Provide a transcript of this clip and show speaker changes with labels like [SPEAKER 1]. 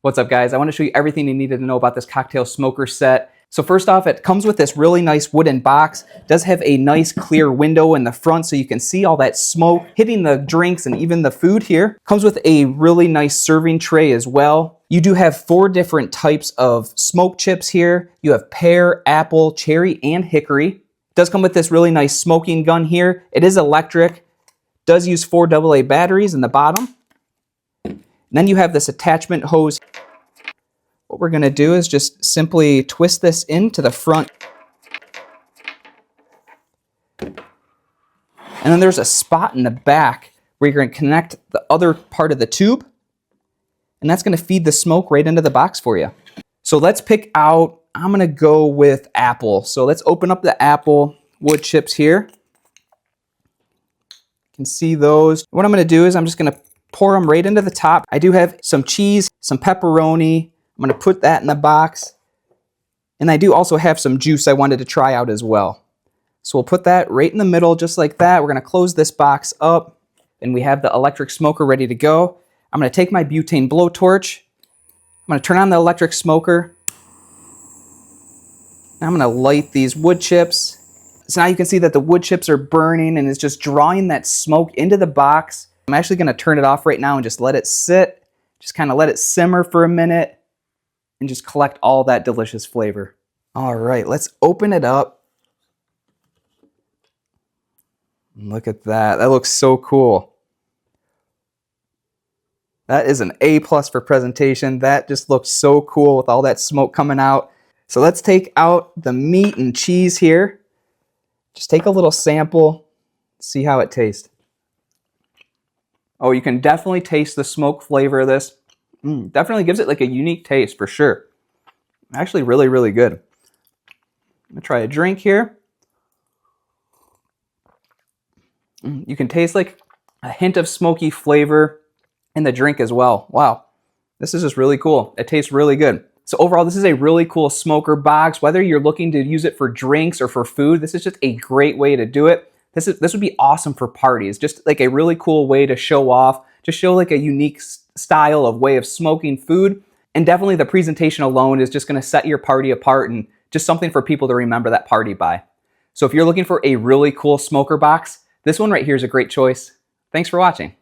[SPEAKER 1] What's up, guys? I want to show you everything you needed to know about this cocktail smoker set. So first off, it comes with this really nice wooden box. It does have a nice clear window in the front so you can see all that smoke hitting the drinks and even the food here. Comes with a really nice serving tray as well. You do have 4 different types of smoke chips here. You have pear, apple, cherry, and hickory. It does come with this really nice smoking gun here. It is electric. Does use 4 AA batteries in the bottom. And then you have this attachment hose. What we're going to do is just simply twist this into the front. And then there's a spot in the back where you're going to connect the other part of the tube. And that's going to feed the smoke right into the box for you. So let's pick out, I'm going to go with apple. So let's open up the apple wood chips here. You can see those. What I'm going to do is I'm just going to pour them right into the top. I do have some cheese, some pepperoni. I'm going to put that in the box. And I do also have some juice I wanted to try out as well. So we'll put that right in the middle just like that. We're going to close this box up. And we have the electric smoker ready to go. I'm going to take my butane blowtorch. I'm going to turn on the electric smoker. Now I'm going to light these wood chips. So now you can see that the wood chips are burning and it's just drawing that smoke into the box. I'm actually going to turn it off right now and just let it sit. Just kind of let it simmer for a minute and just collect all that delicious flavor. All right, let's open it up. Look at that. That looks so cool. That is an A+ for presentation. That just looks so cool with all that smoke coming out. So let's take out the meat and cheese here. Just take a little sample, see how it tastes. Oh, you can definitely taste the smoke flavor of this. Definitely gives it like a unique taste for sure. Actually really, really good. I'm gonna try a drink here. You can taste like a hint of smoky flavor in the drink as well. Wow, this is just really cool. It tastes really good. So overall, this is a really cool smoker box. Whether you're looking to use it for drinks or for food, this is just a great way to do it. This would be awesome for parties. Just like a really cool way to show off, just show like a unique style of way of smoking food. And definitely the presentation alone is just gonna set your party apart and just something for people to remember that party by. So if you're looking for a really cool smoker box, this one right here is a great choice. Thanks for watching.